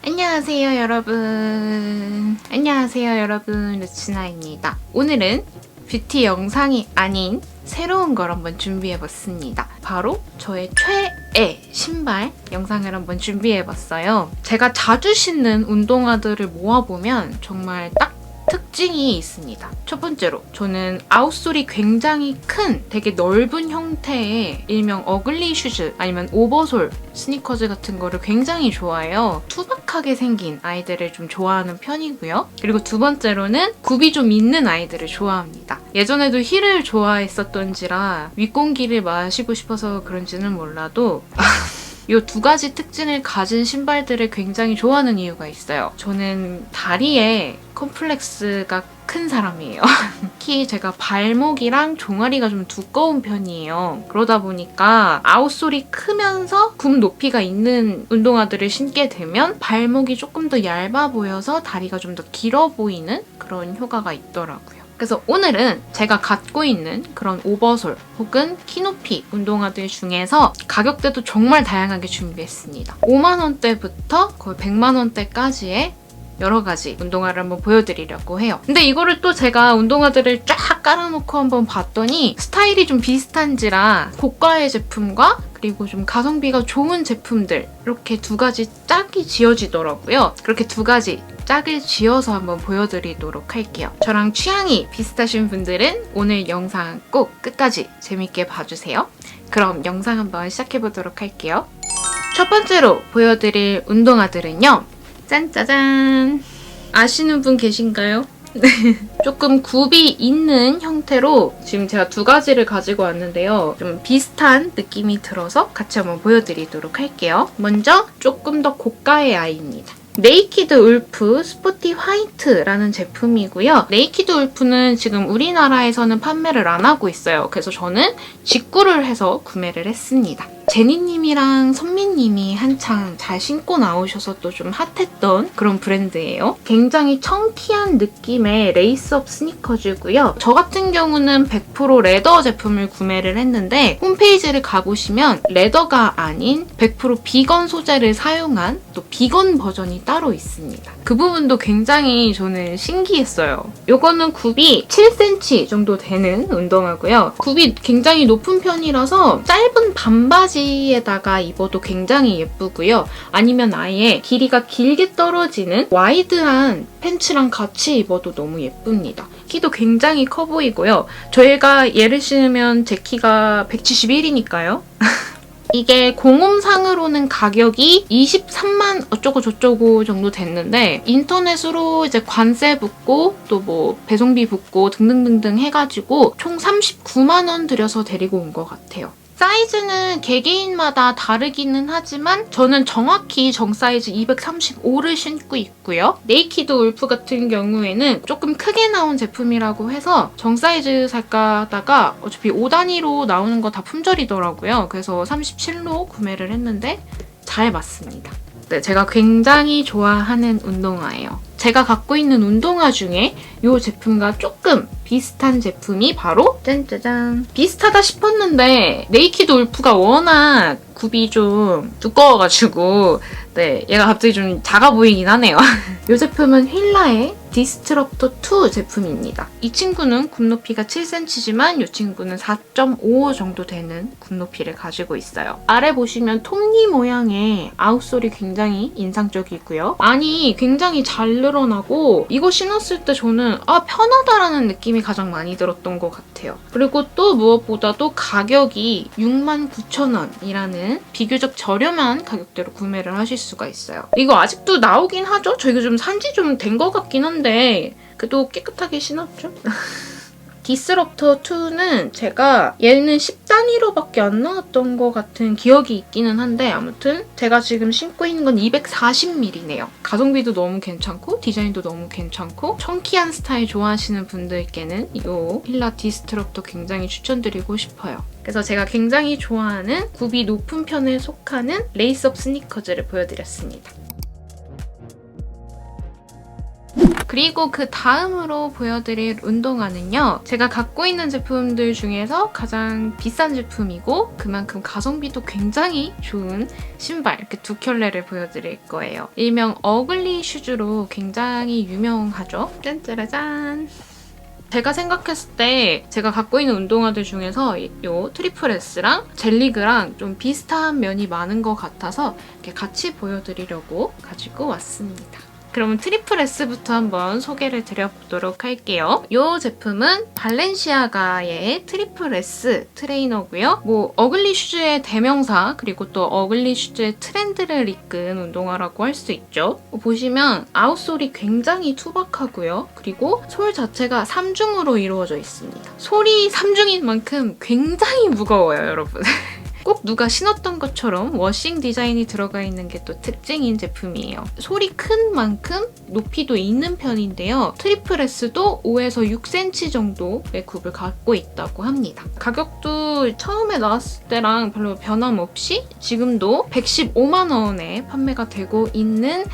안녕하세요 여러분. 안녕하세요 여러분. 루치나입니다. 오늘은 뷰티 영상이 아닌 새로운 걸 한번 준비해봤습니다. 바로 저의 최애 신발 영상을 한번 준비해봤어요. 제가 자주 신는 운동화들을 모아보면 정말 딱 특징이 있습니다. 첫 번째로 저는 아웃솔이 굉장히 큰 되게 넓은 형태의 일명 어글리 슈즈 아니면 오버솔 스니커즈 같은 거를 굉장히 좋아해요. 투박하게 생긴 아이들을 좀 좋아하는 편이고요. 그리고 두 번째로는 굽이 좀 있는 아이들을 좋아합니다. 예전에도 힐을 좋아했었던지라 윗공기를 마시고 싶어서 그런지는 몰라도 이 두 가지 특징을 가진 신발들을 굉장히 좋아하는 이유가 있어요. 저는 다리에 컴플렉스가 큰 사람이에요. 특히 제가 발목이랑 종아리가 좀 두꺼운 편이에요. 그러다 보니까 아웃솔이 크면서 굽 높이가 있는 운동화들을 신게 되면 발목이 조금 더 얇아 보여서 다리가 좀 더 길어 보이는 그런 효과가 있더라고요. 그래서 오늘은 제가 갖고 있는 그런 오버솔 혹은 키높이 운동화들 중에서 가격대도 정말 다양하게 준비했습니다. 5만 원대부터 거의 100만 원대까지의 여러 가지 운동화를 한번 보여드리려고 해요. 근데 이거를 또 제가 운동화들을 쫙 깔아놓고 한번 봤더니 스타일이 좀 비슷한지라 고가의 제품과 그리고 좀 가성비가 좋은 제품들 이렇게 두 가지 짝이 지어지더라고요. 그렇게 두 가지 짝을 지어서 한번 보여드리도록 할게요. 저랑 취향이 비슷하신 분들은 오늘 영상 꼭 끝까지 재밌게 봐주세요. 그럼 영상 한번 시작해보도록 할게요. 첫 번째로 보여드릴 운동화들은요. 짠짜잔! 아시는 분 계신가요? 네. 조금 굽이 있는 형태로 지금 제가 두 가지를 가지고 왔는데요. 좀 비슷한 느낌이 들어서 같이 한번 보여드리도록 할게요. 먼저 조금 더 고가의 아이입니다. 네이키드 울프 스포티 화이트라는 제품이고요. 네이키드 울프는 지금 우리나라에서는 판매를 안 하고 있어요. 그래서 저는 직구를 해서 구매를 했습니다. 제니님이랑 선미님이 한창 잘 신고 나오셔서 또 좀 핫했던 그런 브랜드예요. 굉장히 청키한 느낌의 레이스업 스니커즈고요. 저 같은 경우는 100% 레더 제품을 구매를 했는데 홈페이지를 가보시면 레더가 아닌 100% 비건 소재를 사용한 또 비건 버전이 따로 있습니다. 그 부분도 굉장히 저는 신기했어요. 요거는 굽이 7cm 정도 되는 운동화고요. 굽이 굉장히 높은 편이라서 짧은 반바지에다가 입어도 굉장히 예쁘고요. 아니면 아예 길이가 길게 떨어지는 와이드한 팬츠랑 같이 입어도 너무 예쁩니다. 키도 굉장히 커 보이고요. 저희가 얘를 신으면 제 키가 171이니까요. 이게 공홈상으로는 가격이 23만 어쩌고 저쩌고 정도 됐는데 인터넷으로 이제 관세 붙고 또 뭐 배송비 붙고 등등등등 해가지고 총 39만 원 들여서 데리고 온 것 같아요. 사이즈는 개개인마다 다르기는 하지만 저는 정확히 정 사이즈 235를 신고 있고요. 네이키드 울프 같은 경우에는 조금 크게 나온 제품이라고 해서 정 사이즈 살까 하다가 어차피 5단위로 나오는 거 다 품절이더라고요. 그래서 37로 구매를 했는데 잘 맞습니다. 네, 제가 굉장히 좋아하는 운동화예요. 제가 갖고 있는 운동화 중에 이 제품과 조금 비슷한 제품이 바로 짠짜잔! 비슷하다 싶었는데 네이키드 울프가 워낙 굽이 좀 두꺼워가지고 네, 얘가 갑자기 좀 작아 보이긴 하네요. 이 제품은 휠라의 디스트럭터 2 제품입니다. 이 친구는 굽 높이가 7cm지만 이 친구는 4.5 정도 되는 굽 높이를 가지고 있어요. 아래 보시면 톱니 모양의 아웃솔이 굉장히 인상적이고요. 안이 굉장히 잘 늘어나고 이거 신었을 때 저는 편하다라는 느낌이 가장 많이 들었던 것 같아요. 그리고 또 무엇보다도 가격이 69,000원이라는 비교적 저렴한 가격대로 구매를 하실 수가 있어요. 이거 아직도 나오긴 하죠? 저희가 좀 산지 좀 된 것 같긴 한데 그래도 깨끗하게 신었죠? 디스럽터 2는 제가 얘는 10단위로밖에 안 나왔던 것 같은 기억이 있기는 한데 아무튼 제가 지금 신고 있는 건 240ml네요. 가성비도 너무 괜찮고 디자인도 너무 괜찮고 청키한 스타일 좋아하시는 분들께는 이 힐라 디스트럽터 굉장히 추천드리고 싶어요. 그래서 제가 굉장히 좋아하는 굽이 높은 편에 속하는 레이스업 스니커즈를 보여드렸습니다. 그리고 그 다음으로 보여드릴 운동화는요. 제가 갖고 있는 제품들 중에서 가장 비싼 제품이고 그만큼 가성비도 굉장히 좋은 신발, 이렇게 두 켤레를 보여드릴 거예요. 일명 어글리 슈즈로 굉장히 유명하죠. 짠짜라짠! 제가 생각했을 때 제가 갖고 있는 운동화들 중에서 이 트리플 S랑 젤리그랑 좀 비슷한 면이 많은 것 같아서 이렇게 같이 보여드리려고 가지고 왔습니다. 그러면 트리플 S부터 한번 소개를 드려보도록 할게요. 이 제품은 발렌시아가의 트리플 S 트레이너고요. 뭐 어글리 슈즈의 대명사 그리고 또 어글리 슈즈의 트렌드를 이끈 운동화라고 할 수 있죠. 보시면 아웃솔이 굉장히 투박하고요. 그리고 솔 자체가 3중으로 이루어져 있습니다. 솔이 3중인 만큼 굉장히 무거워요, 여러분. 꼭 누가 신었던 것처럼 워싱 디자인이 들어가 있는 게 또 특징인 제품이에요. 솔이 큰 만큼 높이도 있는 편인데요. 트리플 S도 5에서 6cm 정도의 굽을 갖고 있다고 합니다. 가격도 처음에 나왔을 때랑 별로 변함없이 지금도 115만 원에 판매가 되고 있는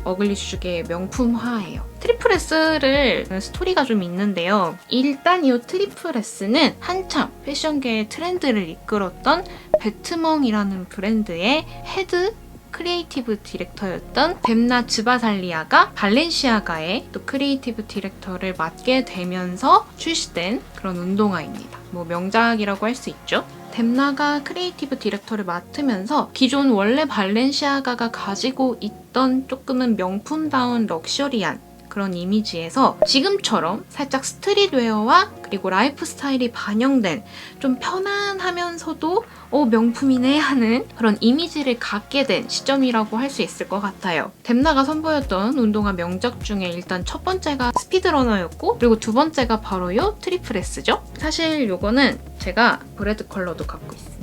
어글리 슈즈의 명품화예요. 트리플 S를 스토리가 좀 있는데요. 일단 이 트리플 S는 한참 패션계의 트렌드를 이끌었던 베트멍이라는 브랜드의 헤드 크리에이티브 디렉터였던 뎀나 즈바살리아가 발렌시아가의 또 크리에이티브 디렉터를 맡게 되면서 출시된 그런 운동화입니다. 뭐 명작이라고 할 수 있죠. 뎀나가 크리에이티브 디렉터를 맡으면서 기존 원래 발렌시아가가 가지고 있던 조금은 명품다운 럭셔리한 그런 이미지에서 지금처럼 살짝 스트릿웨어와 그리고 라이프 스타일이 반영된 좀 편안하면서도 명품이네 하는 그런 이미지를 갖게 된 시점이라고 할 수 있을 것 같아요. 뎀나가 선보였던 운동화 명작 중에 일단 첫 번째가 스피드러너였고 그리고 두 번째가 바로 요 트리플 S죠. 사실 요거는 제가 브레드 컬러도 갖고 있어요.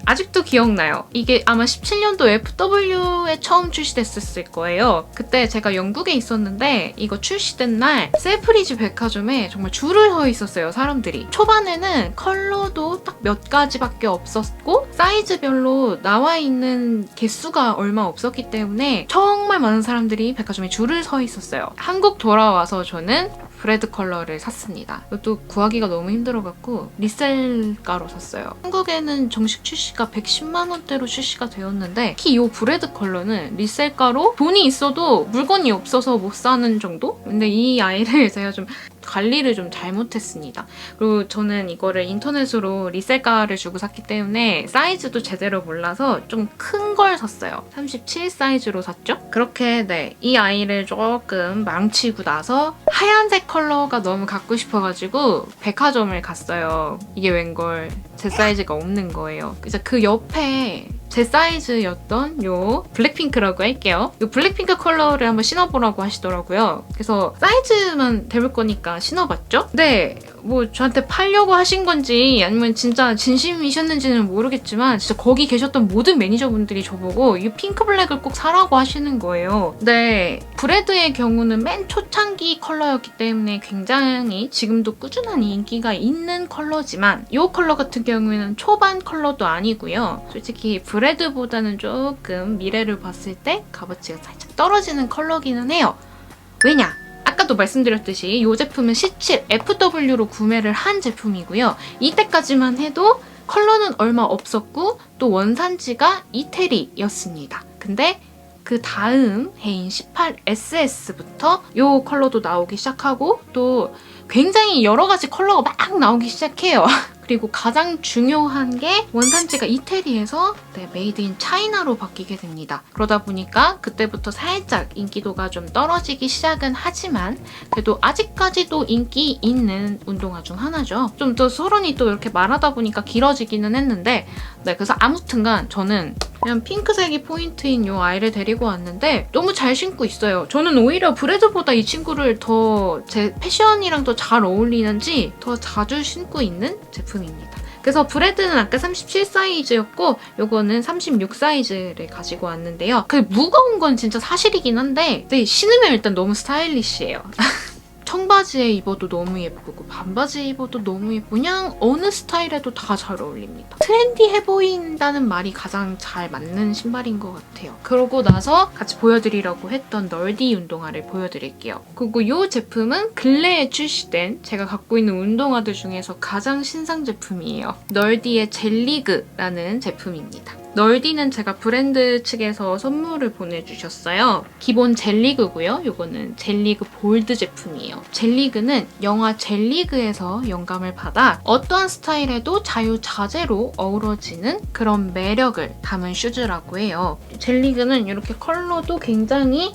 아직도 기억나요. 이게 아마 17년도 FW에 처음 출시됐었을 거예요. 그때 제가 영국에 있었는데 이거 출시된 날 셀프리즈 백화점에 정말 줄을 서 있었어요, 사람들이. 초반에는 컬러도 딱 몇 가지밖에 없었고 사이즈별로 나와 있는 개수가 얼마 없었기 때문에 정말 많은 사람들이 백화점에 줄을 서 있었어요. 한국 돌아와서 저는 브레드 컬러를 샀습니다. 이것도 구하기가 너무 힘들어갖고 리셀가로 샀어요. 한국에는 정식 출시가 110만 원대로 출시가 되었는데 특히 이 브레드 컬러는 리셀가로 돈이 있어도 물건이 없어서 못 사는 정도? 근데 이 아이를 제가 좀 관리를 좀 잘못했습니다. 그리고 저는 이거를 인터넷으로 리셀가를 주고 샀기 때문에 사이즈도 제대로 몰라서 좀 큰 걸 샀어요. 37 사이즈로 샀죠? 그렇게 이 아이를 조금 망치고 나서 하얀색 컬러가 너무 갖고 싶어가지고 백화점을 갔어요. 이게 웬걸 제 사이즈가 없는 거예요. 그래서 그 옆에 제 사이즈였던 요 블랙핑크라고 할게요. 요 블랙핑크 컬러를 한번 신어보라고 하시더라고요. 그래서 사이즈만 대볼 거니까 신어봤죠? 네, 뭐 저한테 팔려고 하신 건지 아니면 진짜 진심이셨는지는 모르겠지만 진짜 거기 계셨던 모든 매니저분들이 저보고 이 핑크 블랙을 꼭 사라고 하시는 거예요. 네, 브레드의 경우는 맨 초창기 컬러였기 때문에 굉장히 지금도 꾸준한 인기가 있는 컬러지만 이 컬러 같은 경우에는 초반 컬러도 아니고요. 솔직히 브레드보다는 조금 미래를 봤을 때 값어치가 살짝 떨어지는 컬러기는 해요. 왜냐? 아까도 말씀드렸듯이 이 제품은 C7FW로 구매를 한 제품이고요. 이때까지만 해도 컬러는 얼마 없었고 또 원산지가 이태리였습니다. 근데 그 다음 해인 18SS부터 이 컬러도 나오기 시작하고 또 굉장히 여러 가지 컬러가 막 나오기 시작해요. 그리고 가장 중요한 게 원산지가 이태리에서 메이드 인 차이나로 바뀌게 됩니다. 그러다 보니까 그때부터 살짝 인기도가 좀 떨어지기 시작은 하지만 그래도 아직까지도 인기 있는 운동화 중 하나죠. 좀 더 서론이 또 이렇게 말하다 보니까 길어지기는 했는데 그래서 아무튼간 저는 그냥 핑크색이 포인트인 이 아이를 데리고 왔는데 너무 잘 신고 있어요. 저는 오히려 브레드보다 이 친구를 더 제 패션이랑 더 잘 어울리는지 더 자주 신고 있는 제품입니다. 그래서 브레드는 아까 37 사이즈였고 요거는 36 사이즈를 가지고 왔는데요. 그 무거운 건 진짜 사실이긴 한데 신으면 일단 너무 스타일리시해요. 청바지에 입어도 너무 예쁘고 반바지에 입어도 너무 예쁘고 그냥 어느 스타일에도 다 잘 어울립니다. 트렌디해 보인다는 말이 가장 잘 맞는 신발인 것 같아요. 그러고 나서 같이 보여드리려고 했던 널디 운동화를 보여드릴게요. 그리고 이 제품은 근래에 출시된 제가 갖고 있는 운동화들 중에서 가장 신상 제품이에요. 널디의 젤리그라는 제품입니다. 널디는 제가 브랜드 측에서 선물을 보내주셨어요. 기본 젤리그고요. 이거는 젤리그 볼드 제품이에요. 젤리그는 영화 젤리그에서 영감을 받아 어떠한 스타일에도 자유자재로 어우러지는 그런 매력을 담은 슈즈라고 해요. 젤리그는 이렇게 컬러도 굉장히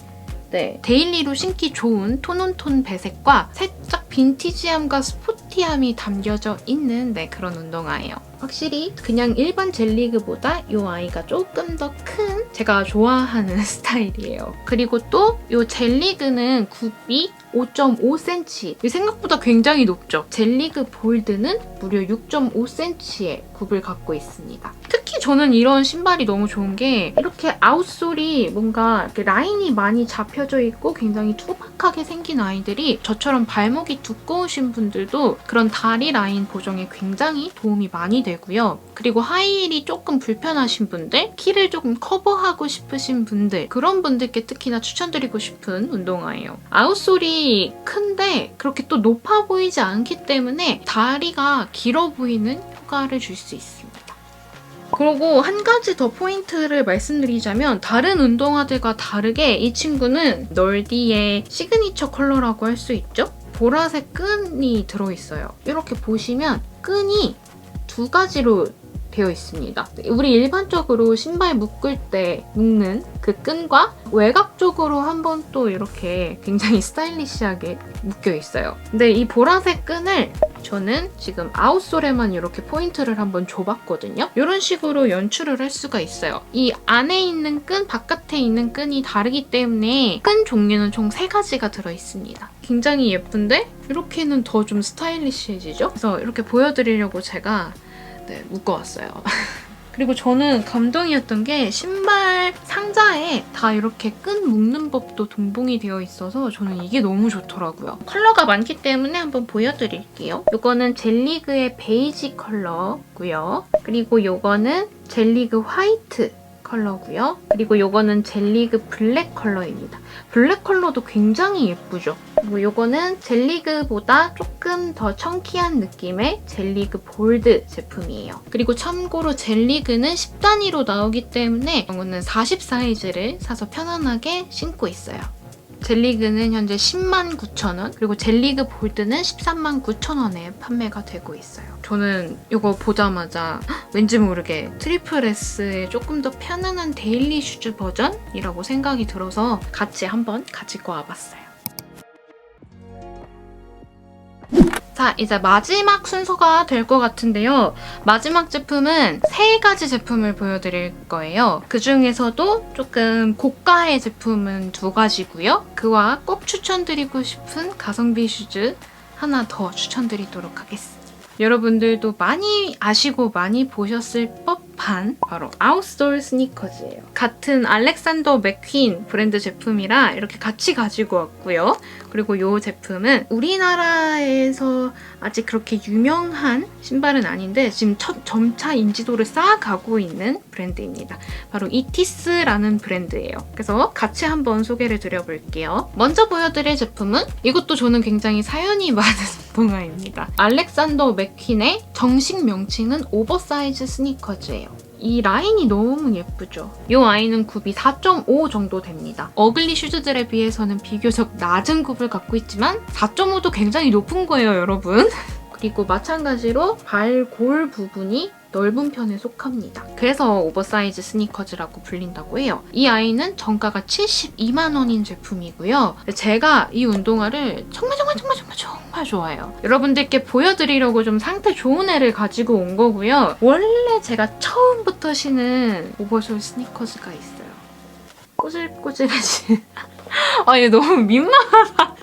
데일리로 신기 좋은 톤온톤 배색과 살짝 빈티지함과 스포티함이 담겨져 있는 그런 운동화예요. 확실히 그냥 일반 젤리그보다 이 아이가 조금 더 큰 제가 좋아하는 스타일이에요. 그리고 또 이 젤리그는 굽이 5.5cm. 생각보다 굉장히 높죠. 젤리그 볼드는 무려 6.5cm의 굽을 갖고 있습니다. 특히 저는 이런 신발이 너무 좋은 게 이렇게 아웃솔이 뭔가 이렇게 라인이 많이 잡혀져 있고 굉장히 투박하게 생긴 아이들이 저처럼 발목이 두꺼우신 분들도 그런 다리 라인 보정에 굉장히 도움이 많이 되고요. 그리고 하이힐이 조금 불편하신 분들, 키를 조금 커버하고 싶으신 분들 그런 분들께 특히나 추천드리고 싶은 운동화예요. 아웃솔이 큰데 그렇게 또 높아 보이지 않기 때문에 다리가 길어 보이는 효과를 줄 수 있습니다. 그리고 한 가지 더 포인트를 말씀드리자면 다른 운동화들과 다르게 이 친구는 널디의 시그니처 컬러라고 할 수 있죠? 보라색 끈이 들어있어요. 이렇게 보시면 끈이 두 가지로 되어 있습니다. 우리 일반적으로 신발 묶을 때 묶는 그 끈과 외곽 쪽으로 한번 또 이렇게 굉장히 스타일리시하게 묶여 있어요. 근데 이 보라색 끈을 저는 지금 아웃솔에만 이렇게 포인트를 한번 줘봤거든요. 이런 식으로 연출을 할 수가 있어요. 이 안에 있는 끈, 바깥에 있는 끈이 다르기 때문에 끈 종류는 총 3가지가 들어있습니다. 굉장히 예쁜데 이렇게는 더 좀 스타일리시해지죠? 그래서 이렇게 보여드리려고 제가 묶어왔어요. 그리고 저는 감동이었던 게 신발 상자에 다 이렇게 끈 묶는 법도 동봉이 되어 있어서 저는 이게 너무 좋더라고요. 컬러가 많기 때문에 한번 보여드릴게요. 이거는 젤리그의 베이지 컬러고요. 그리고 이거는 젤리그 화이트 컬러고요. 그리고 이거는 젤리그 블랙 컬러입니다. 블랙 컬러도 굉장히 예쁘죠? 그리고 이거는 젤리그보다 조금 더 청키한 느낌의 젤리그 볼드 제품이에요. 그리고 참고로 젤리그는 10단위로 나오기 때문에 이거는 40 사이즈를 사서 편안하게 신고 있어요. 젤리그는 현재 109,000원, 그리고 젤리그 볼드는 139,000원에 판매가 되고 있어요. 저는 이거 보자마자 왠지 모르게 트리플 S의 조금 더 편안한 데일리 슈즈 버전이라고 생각이 들어서 같이 한번 가지고 와봤어요. 자, 이제 마지막 순서가 될 것 같은데요. 마지막 제품은 3가지 제품을 보여드릴 거예요. 그중에서도 조금 고가의 제품은 2가지고요. 그와 꼭 추천드리고 싶은 가성비 슈즈 하나 더 추천드리도록 하겠습니다. 여러분들도 많이 아시고 많이 보셨을 법한 바로 아웃솔 스니커즈예요. 같은 알렉산더 맥퀸 브랜드 제품이라 이렇게 같이 가지고 왔고요. 그리고 이 제품은 우리나라에서 아직 그렇게 유명한 신발은 아닌데 지금 점차 인지도를 쌓아가고 있는 브랜드입니다. 바로 이티스라는 브랜드예요. 그래서 같이 한번 소개를 드려볼게요. 먼저 보여드릴 제품은 이것도 저는 굉장히 사연이 많은 운동화입니다. 알렉산더 맥퀸의 정식 명칭은 오버사이즈 스니커즈예요. 이 라인이 너무 예쁘죠? 이 아이는 굽이 4.5 정도 됩니다. 어글리 슈즈들에 비해서는 비교적 낮은 굽을 갖고 있지만 4.5도 굉장히 높은 거예요, 여러분. 그리고 마찬가지로 발골 부분이 넓은 편에 속합니다. 그래서 오버사이즈 스니커즈라고 불린다고 해요. 이 아이는 정가가 72만 원인 제품이고요. 제가 이 운동화를 정말 좋아해요. 여러분들께 보여드리려고 좀 상태 좋은 애를 가지고 온 거고요. 원래 제가 처음부터 신은 오버솔 스니커즈가 있어요. 꼬질꼬질해진. 아, 얘 너무 민망하다.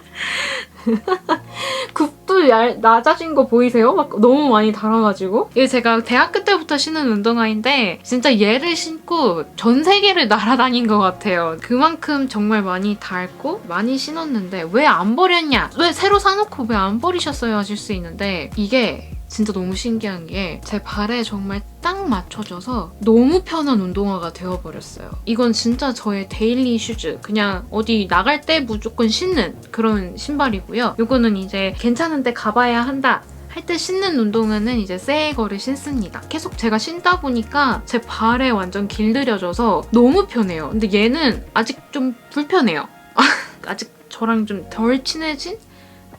굽도 낮아진 거 보이세요? 막 너무 많이 달아가지고. 이게 제가 대학교 때부터 신는 운동화인데 진짜 얘를 신고 전 세계를 날아다닌 것 같아요. 그만큼 정말 많이 닳고 많이 신었는데 왜 안 버렸냐? 왜 새로 사놓고 왜 안 버리셨어요? 하실 수 있는데 이게 진짜 너무 신기한 게 제 발에 정말 딱 맞춰져서 너무 편한 운동화가 되어버렸어요. 이건 진짜 저의 데일리 슈즈. 그냥 어디 나갈 때 무조건 신는 그런 신발이고요. 이거는 이제 괜찮은데 가봐야 한다 할 때 신는 운동화는 이제 새 거를 신습니다. 계속 제가 신다 보니까 제 발에 완전 길들여져서 너무 편해요. 근데 얘는 아직 좀 불편해요. 아직 저랑 좀 덜 친해진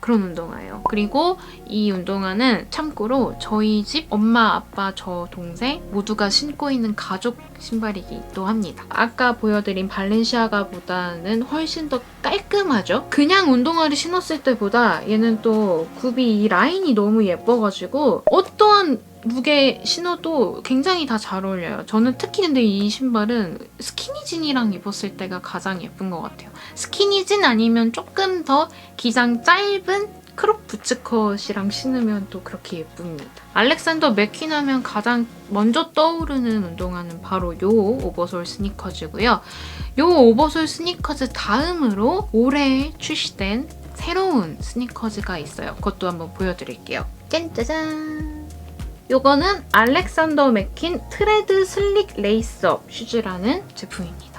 그런 운동화예요. 그리고 이 운동화는 참고로 저희 집 엄마, 아빠, 저 동생 모두가 신고 있는 가족 신발이기도 합니다. 아까 보여드린 발렌시아가보다는 훨씬 더 깔끔하죠? 그냥 운동화를 신었을 때보다 얘는 또 굽이 이 라인이 너무 예뻐가지고 어떠한 룩에 신어도 굉장히 다 잘 어울려요. 저는 특히 근데 이 신발은 스키니진이랑 입었을 때가 가장 예쁜 것 같아요. 스키니진 아니면 조금 더 기장 짧은 크롭 부츠컷이랑 신으면 또 그렇게 예쁩니다. 알렉산더 맥퀸 하면 가장 먼저 떠오르는 운동화는 바로 요 오버솔 스니커즈고요. 요 오버솔 스니커즈 다음으로 올해 출시된 새로운 스니커즈가 있어요. 그것도 한번 보여드릴게요. 짠짜잔! 요거는 알렉산더 맥퀸 트레드 슬릭 레이스업 슈즈라는 제품입니다.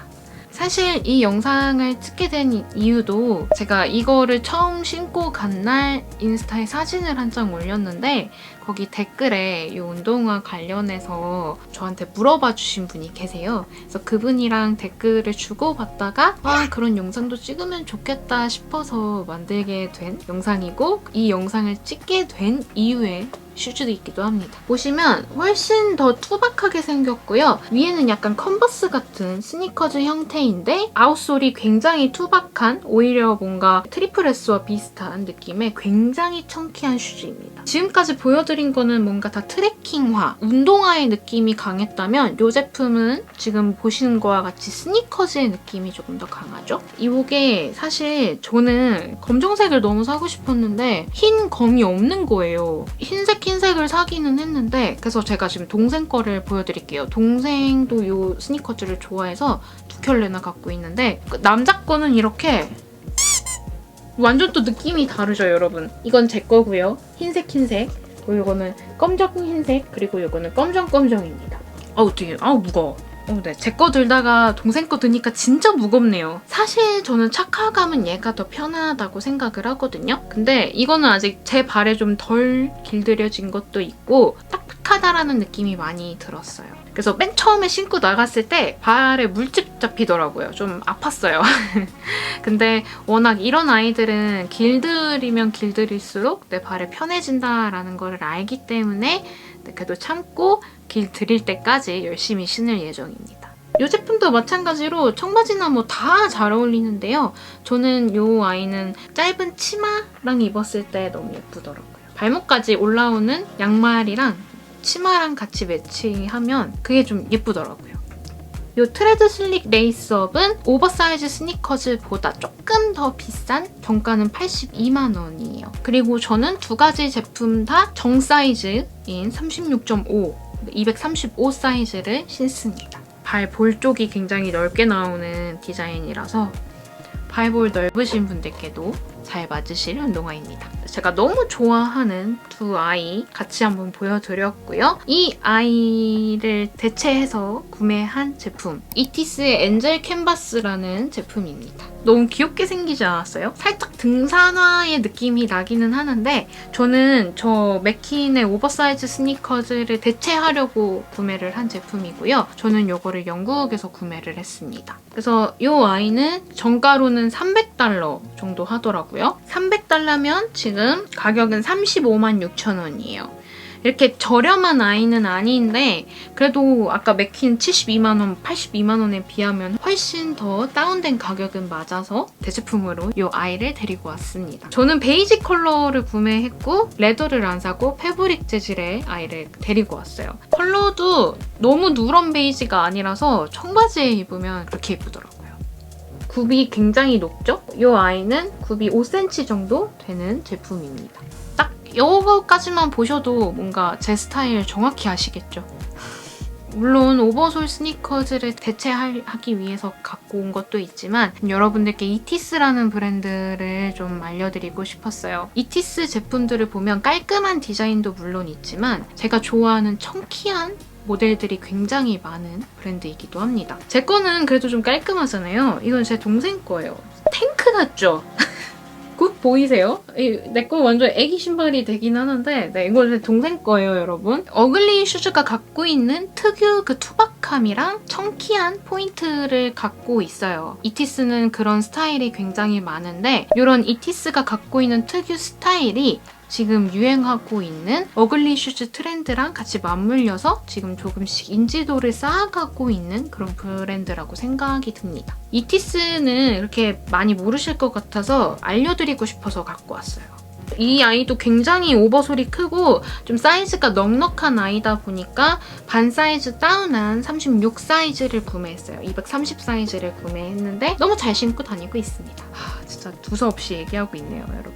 사실 이 영상을 찍게 된 이유도 제가 이거를 처음 신고 간 날 인스타에 사진을 한 장 올렸는데 거기 댓글에 이 운동화 관련해서 저한테 물어봐 주신 분이 계세요. 그래서 그분이랑 댓글을 주고받다가 그런 영상도 찍으면 좋겠다 싶어서 만들게 된 영상이고 이 영상을 찍게 된 이유에 슈즈도 있기도 합니다. 보시면 훨씬 더 투박하게 생겼고요. 위에는 약간 컨버스 같은 스니커즈 형태인데 아웃솔이 굉장히 투박한 오히려 뭔가 트리플 S와 비슷한 느낌의 굉장히 청키한 슈즈입니다. 지금까지 보여드린 거는 뭔가 다 트레킹화, 운동화의 느낌이 강했다면 이 제품은 지금 보시는 거와 같이 스니커즈의 느낌이 조금 더 강하죠? 이게 사실 저는 검정색을 너무 사고 싶었는데 흰 검이 없는 거예요. 흰색을 사기는 했는데 그래서 제가 지금 동생 거를 보여드릴게요. 동생도 이 스니커즈를 좋아해서 두 켤레나 갖고 있는데 남자 거는 이렇게 완전 또 느낌이 다르죠, 여러분? 이건 제 거고요. 흰색. 그리고 이거는 검정 흰색, 그리고 이거는 검정입니다. 어떻게? 무거워. 네. 제 거 들다가 동생 거 드니까 진짜 무겁네요. 사실 저는 착화감은 얘가 더 편하다고 생각을 하거든요. 근데 이거는 아직 제 발에 좀 덜 길들여진 것도 있고 딱딱하다라는 느낌이 많이 들었어요. 그래서 맨 처음에 신고 나갔을 때 발에 물집 잡히더라고요. 좀 아팠어요. 근데 워낙 이런 아이들은 길들이면 길들일수록 내 발에 편해진다라는 걸 알기 때문에 그래도 참고 길들일 때까지 열심히 신을 예정입니다. 이 제품도 마찬가지로 청바지나 뭐 다 잘 어울리는데요. 저는 이 아이는 짧은 치마랑 입었을 때 너무 예쁘더라고요. 발목까지 올라오는 양말이랑 치마랑 같이 매치하면 그게 좀 예쁘더라고요. 이 트레드 슬릭 레이스업은 오버사이즈 스니커즈보다 조금 더 비싼 정가는 82만 원이에요. 그리고 저는 두 가지 제품 다 정사이즈인 36.5, 235 사이즈를 신습니다. 발볼 쪽이 굉장히 넓게 나오는 디자인이라서 발볼 넓으신 분들께도 잘 맞으실 운동화입니다. 제가 너무 좋아하는 두 아이 같이 한번 보여드렸고요. 이 아이를 대체해서 구매한 제품 이티스의 엔젤 캔버스라는 제품입니다. 너무 귀엽게 생기지 않았어요? 살짝 등산화의 느낌이 나기는 하는데 저는 저 맥퀸의 오버사이즈 스니커즈를 대체하려고 구매를 한 제품이고요. 저는 이거를 영국에서 구매를 했습니다. 그래서 이 아이는 정가로는 300달러 정도 하더라고요. 300달러면 지금 가격은 35만 6천 원이에요. 이렇게 저렴한 아이는 아닌데 그래도 아까 맥퀸 72만 원, 82만 원에 비하면 훨씬 더 다운된 가격은 맞아서 대제품으로 이 아이를 데리고 왔습니다. 저는 베이지 컬러를 구매했고 레더를 안 사고 패브릭 재질의 아이를 데리고 왔어요. 컬러도 너무 누런 베이지가 아니라서 청바지에 입으면 그렇게 예쁘더라고요. 굽이 굉장히 높죠? 이 아이는 굽이 5cm 정도 되는 제품입니다. 딱 이거까지만 보셔도 뭔가 제 스타일 정확히 아시겠죠? 물론 오버솔 스니커즈를 대체하기 위해서 갖고 온 것도 있지만 여러분들께 이티스라는 브랜드를 좀 알려드리고 싶었어요. 이티스 제품들을 보면 깔끔한 디자인도 물론 있지만 제가 좋아하는 청키한 모델들이 굉장히 많은 브랜드이기도 합니다. 제 거는 그래도 좀 깔끔하잖아요. 이건 제 동생 거예요. 탱크 같죠? 굿 보이세요? 내 거 완전 애기 신발이 되긴 하는데 네, 이거 제 동생 거예요, 여러분. 어글리 슈즈가 갖고 있는 특유 그 투박함이랑 청키한 포인트를 갖고 있어요. 이티스는 그런 스타일이 굉장히 많은데 이런 이티스가 갖고 있는 특유 스타일이 지금 유행하고 있는 어글리 슈즈 트렌드랑 같이 맞물려서 지금 조금씩 인지도를 쌓아가고 있는 그런 브랜드라고 생각이 듭니다. 이티스는 이렇게 많이 모르실 것 같아서 알려드리고 싶어서 갖고 왔어요. 이 아이도 굉장히 오버솔이 크고 좀 사이즈가 넉넉한 아이다 보니까 반 사이즈 다운한 36 사이즈를 구매했어요. 230 사이즈를 구매했는데 너무 잘 신고 다니고 있습니다. 진짜 두서없이 얘기하고 있네요, 여러분.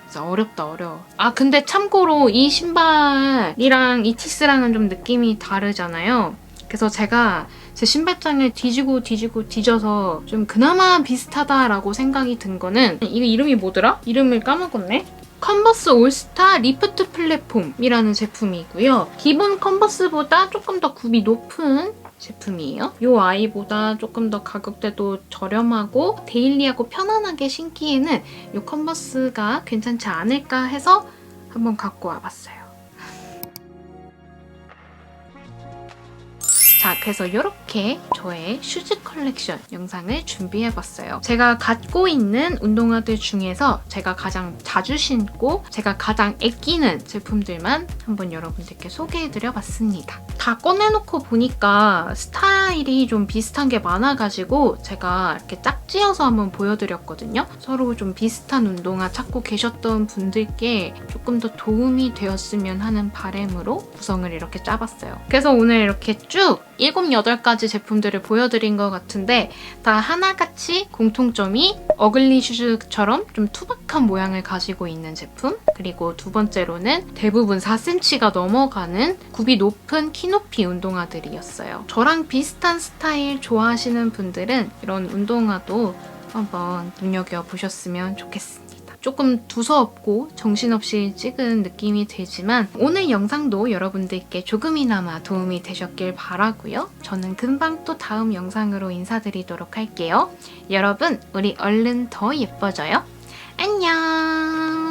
진짜 어렵다, 어려워. 근데 참고로 이 신발이랑 이티스랑은 좀 느낌이 다르잖아요. 그래서 제가 제 신발장을 뒤져서 좀 그나마 비슷하다라고 생각이 든 거는 이거 이름이 뭐더라? 이름을 까먹었네? 컨버스 올스타 리프트 플랫폼이라는 제품이고요. 기본 컨버스보다 조금 더 굽이 높은 제품이에요. 이 아이보다 조금 더 가격대도 저렴하고 데일리하고 편안하게 신기에는 이 컨버스가 괜찮지 않을까 해서 한번 갖고 와봤어요. 자, 그래서 이렇게 저의 슈즈 컬렉션 영상을 준비해봤어요. 제가 갖고 있는 운동화들 중에서 제가 가장 자주 신고 제가 가장 아끼는 제품들만 한번 여러분들께 소개해드려봤습니다. 다 꺼내놓고 보니까 스타일이 좀 비슷한 게 많아가지고 제가 이렇게 짝지어서 한번 보여드렸거든요. 서로 좀 비슷한 운동화 찾고 계셨던 분들께 조금 더 도움이 되었으면 하는 바람으로 구성을 이렇게 짜봤어요. 그래서 오늘 이렇게 쭉 7, 8가지 제품들을 보여드린 것 같은데 다 하나같이 공통점이 어글리 슈즈처럼 좀 투박한 모양을 가지고 있는 제품, 그리고 두 번째로는 대부분 4cm가 넘어가는 굽이 높은 키높이 운동화들이었어요. 저랑 비슷한 스타일 좋아하시는 분들은 이런 운동화도 한번 눈여겨보셨으면 좋겠습니다. 조금 두서없고 정신없이 찍은 느낌이 들지만 오늘 영상도 여러분들께 조금이나마 도움이 되셨길 바라고요. 저는 금방 또 다음 영상으로 인사드리도록 할게요. 여러분, 우리 얼른 더 예뻐져요. 안녕!